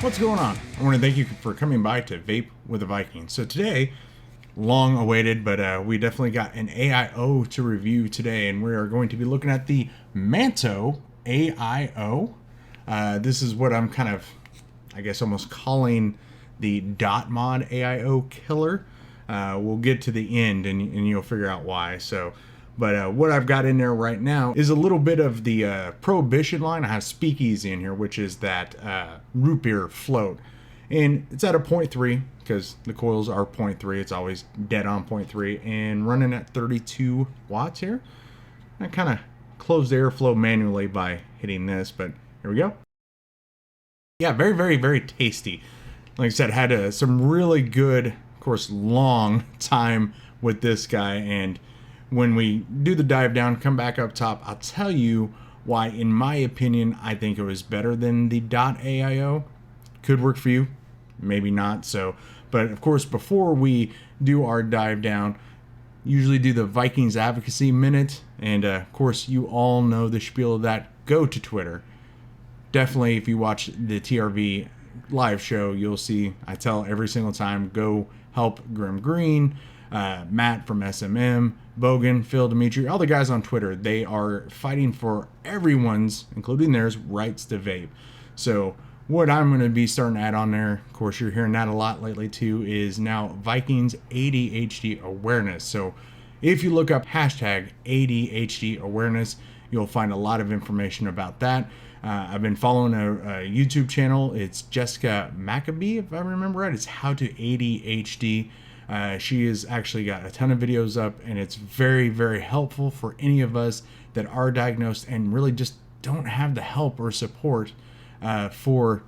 What's going on? I want to thank you for coming by to Vape with a Viking. So today, long awaited, but we definitely got an AIO to review today, and we are going to be looking at the Manto AIO. This is what I'm kind of, I guess, almost calling the dotmod AIO killer. We'll get to the end, and you'll figure out why. But what I've got in there right now is a little bit of the Prohibition line. I have Speakeasy in here, which is that root beer float. And it's at a 0.3 because the coils are 0.3. It's always dead on 0.3 and running at 32 watts here. I kind of closed the airflow manually by hitting this, but here we go. Yeah, very, very, very tasty. Like I said, had some really good, of course, long time with this guy, and when we do the dive down, come back up top, I'll tell you why, in my opinion, I think it was better than the .AIO. Could work for you, maybe not. But of course, before we do our dive down, usually do the Vikings Advocacy Minute, and of course, you all know the spiel of that. Go to Twitter. Definitely, if you watch the TRV live show, you'll see I tell every single time, go help Grim Green, Matt from SMM, Bogan, Phil, Dimitri, all the guys on Twitter. They are fighting for everyone's, including theirs, rights to vape. So what I'm going to be starting to add on there, of course you're hearing that a lot lately too, is now Vikings ADHD awareness. So if you look up hashtag ADHD awareness, you'll find a lot of information about that. I've been following a YouTube channel. It's Jessica Maccabee, if I remember right. It's How to ADHD. She has actually got a ton of videos up, and it's very, very helpful for any of us that are diagnosed and really just don't have the help or support for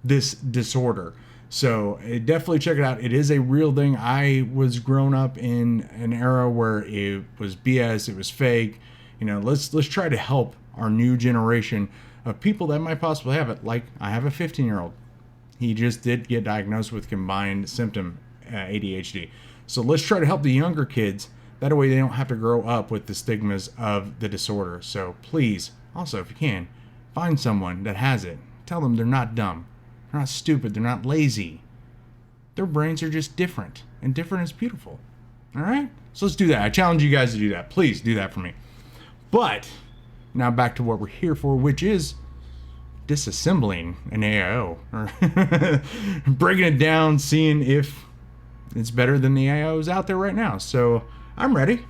this disorder. So definitely check it out. It is a real thing. I was grown up in an era where it was BS, it was fake. You know, let's try to help our new generation of people that might possibly have it. Like, I have a 15-year-old. He just did get diagnosed with combined symptom ADHD. So let's try to help the younger kids. That way they don't have to grow up with the stigmas of the disorder. So please, also, if you can, find someone that has it. Tell them they're not dumb. They're not stupid. They're not lazy. Their brains are just different. And different is beautiful. All right? So let's do that. I challenge you guys to do that. Please do that for me. But now back to what we're here for, which is disassembling an AIO. Or breaking it down, seeing if it's better than the AIOs out there right now. So I'm ready.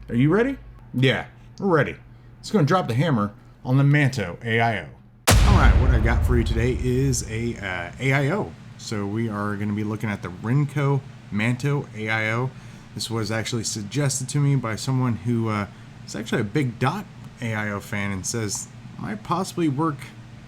Are you ready? Yeah, we're ready. It's going to drop the hammer on the Manto AIO. All right, what I got for you today is a AIO. So we are going to be looking at the Rincoe Manto AIO. This was actually suggested to me by someone who is actually a big .AIO fan and says might possibly work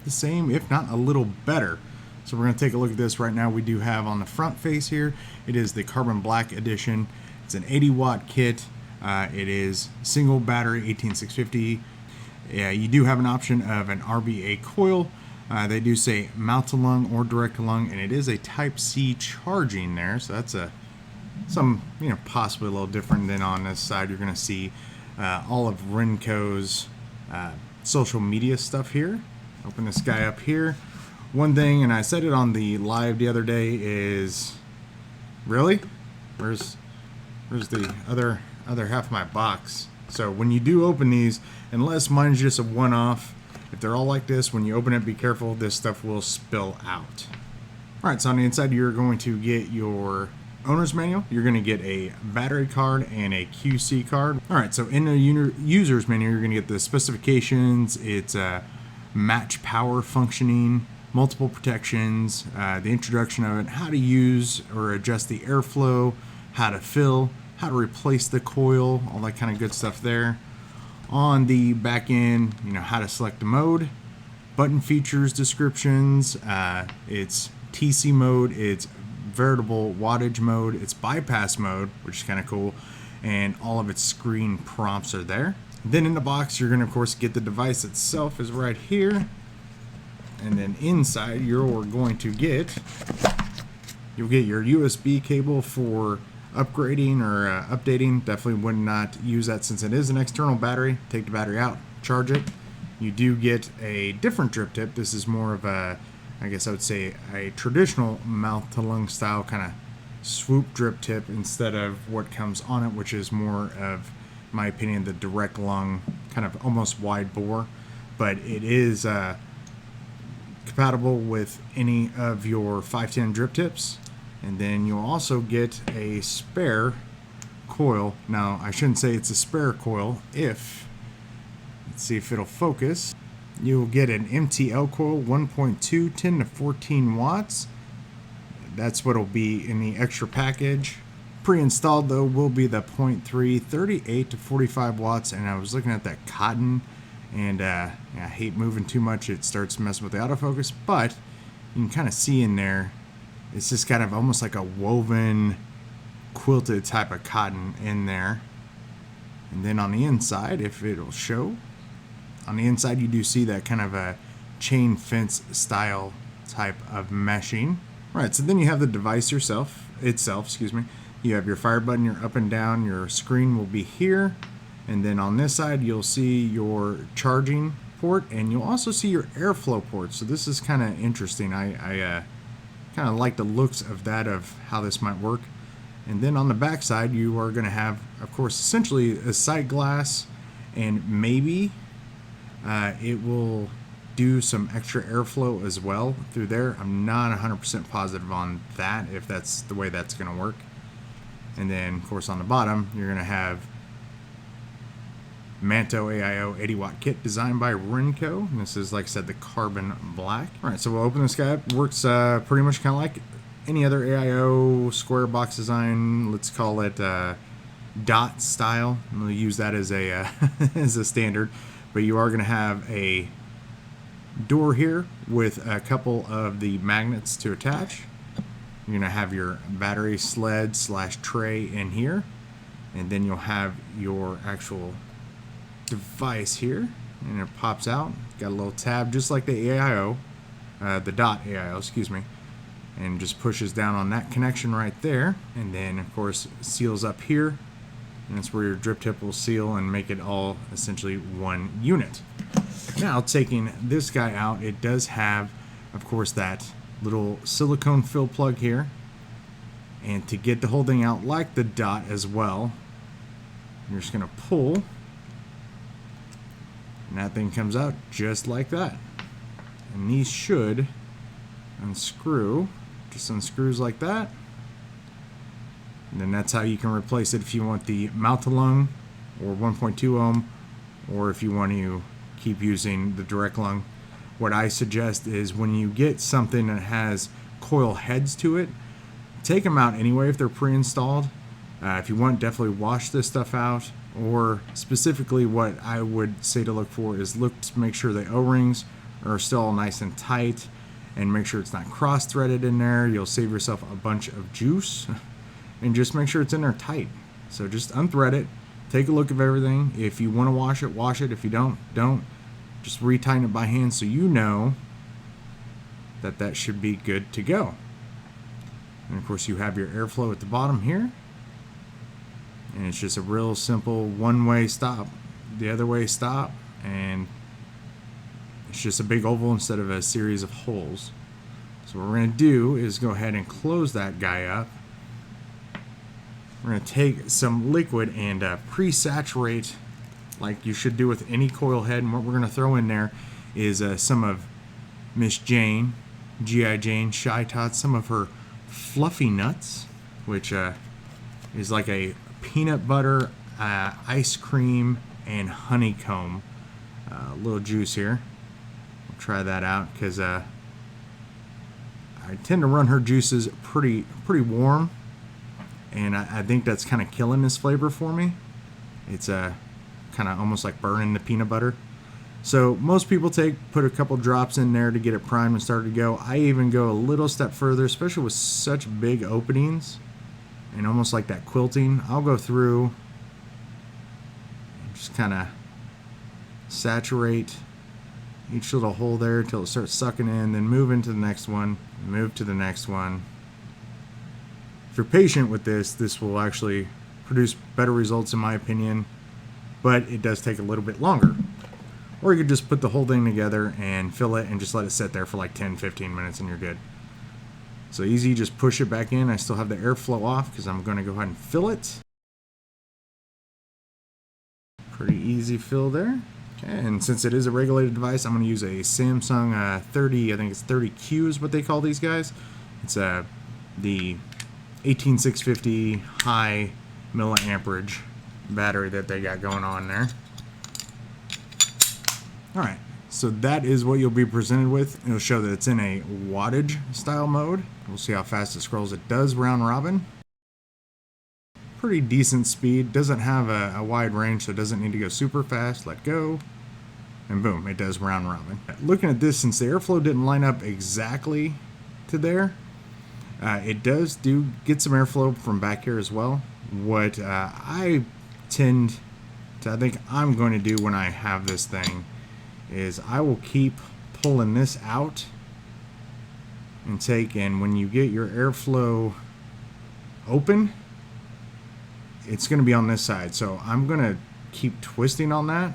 the same, if not a little better. So we're going to take a look at this right now. We do have on the front face here, it is the Carbon Black Edition. It's an 80 watt kit. It is single battery 18650. You do have an option of an RBA coil. They do say mount to lung or direct to lung, and it is a Type C charging there. So that's possibly a little different than on this side. You're going to see all of Rincoe's social media stuff here. Open this guy up here. One thing, and I said it on the live the other day, is really, where's the other half of my box? So when you do open these, unless mine's just a one-off, if they're all like this, when you open it, be careful, this stuff will spill out. All right, so on the inside, you're going to get your owner's manual. You're going to get a battery card and a QC card. All right, so in the user's manual, you're going to get the specifications. It's match power functioning, multiple protections, the introduction of it, how to use or adjust the airflow, how to fill, how to replace the coil, all that kind of good stuff there. On the back end, how to select the mode, button features descriptions, it's TC mode, it's veritable wattage mode, it's bypass mode, which is kind of cool, and all of its screen prompts are there. Then in the box, you're going to, of course, get the device itself is right here. And then inside, you're going to get your USB cable for upgrading or updating. Definitely would not use that since it is an external battery. Take the battery out, charge it. You do get a different drip tip. This is more of a I guess I would say a traditional mouth to lung style kind of swoop drip tip instead of what comes on it, which is more of, in my opinion, the direct lung, kind of almost wide bore. But it is compatible with any of your 510 drip tips. And then you'll also get a spare coil. Now, I shouldn't say it's a spare coil. Let's see if it'll focus. You'll get an MTL coil, 1.2, 10 to 14 watts. That's what'll be in the extra package. Pre-installed though will be the 0.3, 38 to 45 watts. And I was looking at that cotton, and I hate moving too much. It starts messing with the autofocus, but you can kind of see in there, it's just kind of almost like a woven, quilted type of cotton in there. And then on the inside, if it'll show, on the inside you do see that kind of a chain fence style type of meshing. Right, so then you have the device itself, excuse me. You have your fire button, your up and down, your screen will be here. And then on this side, you'll see your charging port, and you'll also see your airflow port. So this is kind of interesting. I kind of like the looks of that, of how this might work. And then on the back side, you are going to have, of course, essentially a sight glass, and maybe it will do some extra airflow as well through there. I'm not 100% positive on that, if that's the way that's going to work. And then, of course, on the bottom, you're going to have Manto AIO 80 watt kit designed by Rincoe. And this is, like I said, the carbon black. All right, so we'll open this guy up. Works pretty much kind of like any other AIO square box design. Let's call it dot style. We'll use that as a as a standard. But you are going to have a door here with a couple of the magnets to attach. You're going to have your battery sled / tray in here. And then you'll have your actual device here, and it pops out. Got a little tab just like the AIO, the dot AIO, excuse me, and just pushes down on that connection right there. And then, of course, seals up here, and that's where your drip tip will seal and make it all essentially one unit. Now, taking this guy out, it does have, of course, that little silicone fill plug here, and to get the whole thing out like the dot as well, you're just going to pull, and that thing comes out just like that. And these should unscrew, just unscrews like that. And then that's how you can replace it if you want the mouth to lung or 1.2 ohm, or if you want to keep using the direct lung. What I suggest is when you get something that has coil heads to it, take them out anyway if they're pre-installed. If you want, definitely wash this stuff out. Or specifically what I would say to look for is look to make sure the O-rings are still all nice and tight, and make sure it's not cross-threaded in there. You'll save yourself a bunch of juice. And just make sure it's in there tight. So just unthread it, take a look at everything. If you want to wash it, wash it. If you don't. Just retighten it by hand so you know that that should be good to go. And of course you have your airflow at the bottom here. And it's just a real simple one-way stop. The other way stop, and it's just a big oval instead of a series of holes. So what we're going to do is go ahead and close that guy up. We're going to take some liquid and pre-saturate like you should do with any coil head. And what we're going to throw in there is some of Miss Jane, G.I. Jane, Shy Tots, some of her fluffy nuts, which is like a peanut butter, ice cream, and honeycomb little juice here. We'll try that out because I tend to run her juices pretty warm, and I think that's kind of killing this flavor for me. It's kind of almost like burning the peanut butter. So most people put a couple drops in there to get it primed and start to go. I even go a little step further, especially with such big openings and almost like that quilting. I'll go through and just kind of saturate each little hole there until it starts sucking in, then move into the next one, move to the next one. If you're patient with this will actually produce better results in my opinion, but it does take a little bit longer. or you could just put the whole thing together and fill it and just let it sit there for like 10-15 minutes and you're good. So easy, just push it back in. I still have the airflow off because I'm going to go ahead and fill it. Pretty easy fill there. Okay, and since it is a regulated device, I'm going to use a Samsung 30, I think it's 30Q is what they call these guys. It's the 18650 high milliamperage battery that they got going on there. Alright, so that is what you'll be presented with. It'll show that it's in a wattage style mode. We'll see how fast it scrolls. It does round robin. Pretty decent speed. Doesn't have a wide range, so it doesn't need to go super fast. Let go. And boom, it does round robin. Looking at this, since the airflow didn't line up exactly to there, it does get some airflow from back here as well. What I think I'm going to do when I have this thing is I will keep pulling this out and when you get your airflow open, it's going to be on this side. So I'm going to keep twisting on that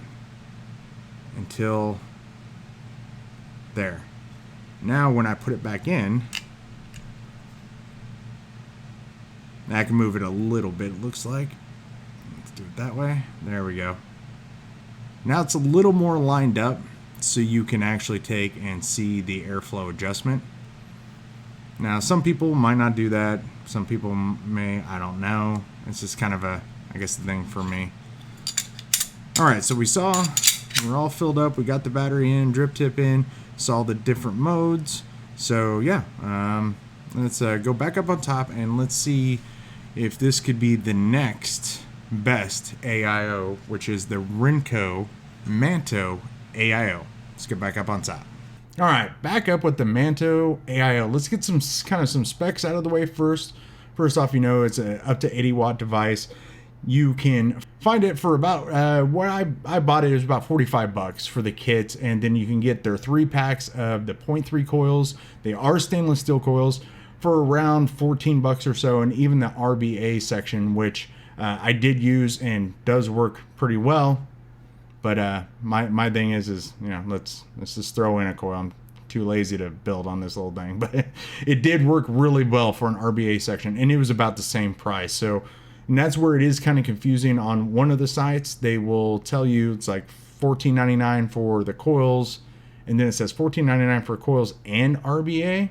until there. Now when I put it back in, I can move it a little bit, it looks like. Let's do it that way. There we go. Now it's a little more lined up so you can actually take and see the airflow adjustment. Now some people might not do that. Some people may, I don't know. It's just kind of I guess the thing for me. Alright, so we're all filled up. We got the battery in, drip tip in, saw the different modes. So yeah, let's go back up on top and let's see if this could be the next best AIO, which is the Rincoe Manto AIO. Let's get back up on top. All right, back up with the Manto AIO. Let's get some specs out of the way first. First off, it's a up to 80 watt device. You can find it for about what I bought it was about $45 for the kit, and then you can get their 3 packs of the 0.3 coils. They are stainless steel coils for around $14 or so, and even the RBA section, which I did use and does work pretty well. But my thing is let's just throw in a coil. I'm too lazy to build on this little thing, but it did work really well for an RBA section, and it was about the same price. So, and that's where it is kind of confusing. On one of the sites, they will tell you it's like $14.99 for the coils, and then it says $14.99 for coils and RBA.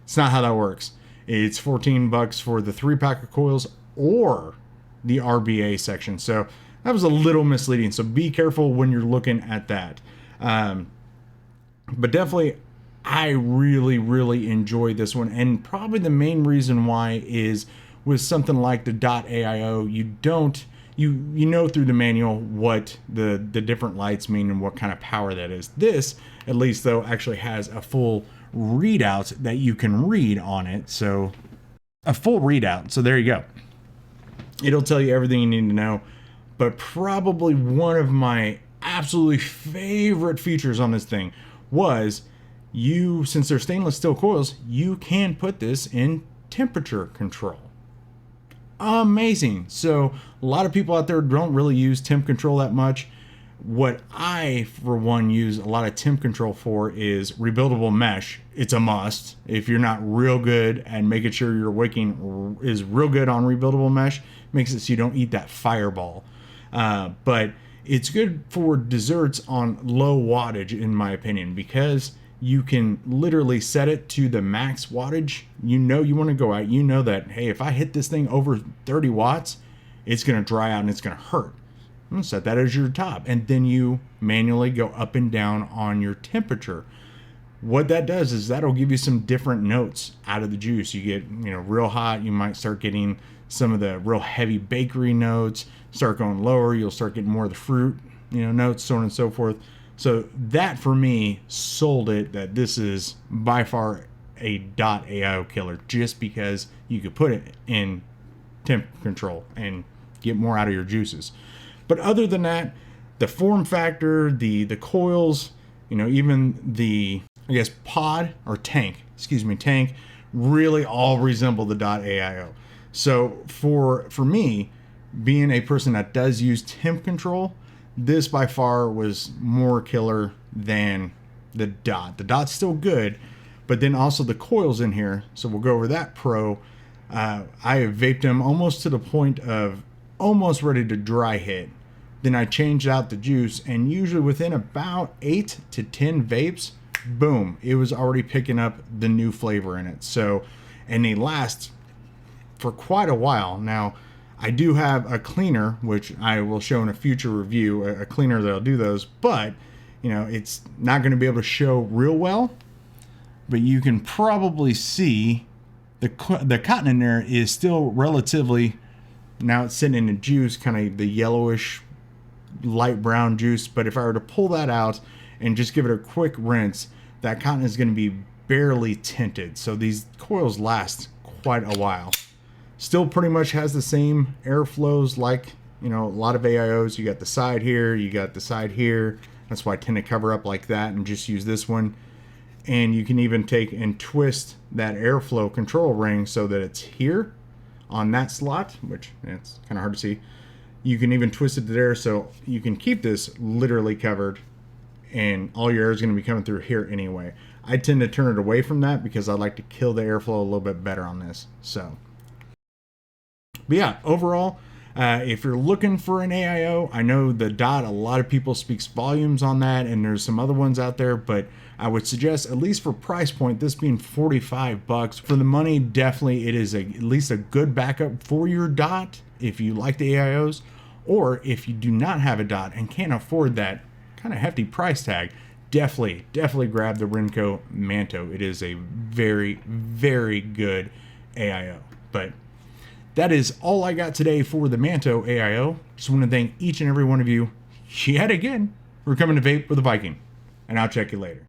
It's not how that works. It's $14 for the 3-pack of coils or the RBA section. So that was a little misleading. So be careful when you're looking at that. But definitely, I really, really enjoy this one. And probably the main reason why is with something like the .AIO, you know through the manual what the different lights mean and what kind of power that is. This, at least though, actually has a full readout that you can read on it. So a full readout. So there you go. It'll tell you everything you need to know. But probably one of my absolutely favorite features on this thing was since they're stainless steel coils, you can put this in temperature control. Amazing. So a lot of people out there don't really use temp control that much. What I, for one, use a lot of temp control for is rebuildable mesh. It's a must. If you're not real good at making sure your wicking is real good on rebuildable mesh, makes it so you don't eat that fireball. But it's good for desserts on low wattage, in my opinion, because you can literally set it to the max wattage. You want to go out. You know that, hey, if I hit this thing over 30 watts, it's going to dry out and it's going to hurt. I'm going to set that as your top. And then you manually go up and down on your temperature. What that does is that'll give you some different notes out of the juice. You get, real hot. You might start getting some of the real heavy bakery notes. Start going lower. You'll start getting more of the fruit, notes, so on and so forth. So that for me sold it that this is by far a .AIO killer, just because you could put it in temp control and get more out of your juices. But other than that, the form factor, the coils, even the, I guess, pod or tank, really all resemble the .AIO. So for me, being a person that does use temp control, this by far was more killer than the dot. The dot's still good, but then also the coils in here. So we'll go over that pro. I have vaped them almost to the point of almost ready to dry hit. Then I changed out the juice, and usually within about 8 to 10 vapes, boom, it was already picking up the new flavor in it. So, and they last for quite a while. Now, I do have a cleaner, which I will show in a future review, a cleaner that'll do those, but you know, it's not going to be able to show real well, but you can probably see the cotton in there is still relatively, now it's sitting in the juice, kind of the yellowish light brown juice. But if I were to pull that out and just give it a quick rinse, that cotton is going to be barely tinted. So these coils last quite a while. Still pretty much has the same airflows like, you know, a lot of AIOs. You got the side here, you got the side here. That's why I tend to cover up like that and just use this one. And you can even take and twist that airflow control ring so that it's here on that slot, which it's kind of hard to see. You can even twist it to there, so you can keep this literally covered, and all your air is going to be coming through here anyway. I tend to turn it away from that because I like to kill the airflow a little bit better on this. So, but yeah, overall, if you're looking for an AIO, I know the dot, a lot of people speaks volumes on that, and there's some other ones out there, but I would suggest, at least for price point, this being $45 for the money, definitely it is at least a good backup for your dot if you like the AIOs, or if you do not have a dot and can't afford that kind of hefty price tag, definitely grab the Rincoe Manto. It is a very, very good AIO. But that is all I got today for the Manto AIO. Just want to thank each and every one of you yet again for coming to Vape with a Viking, and I'll check you later.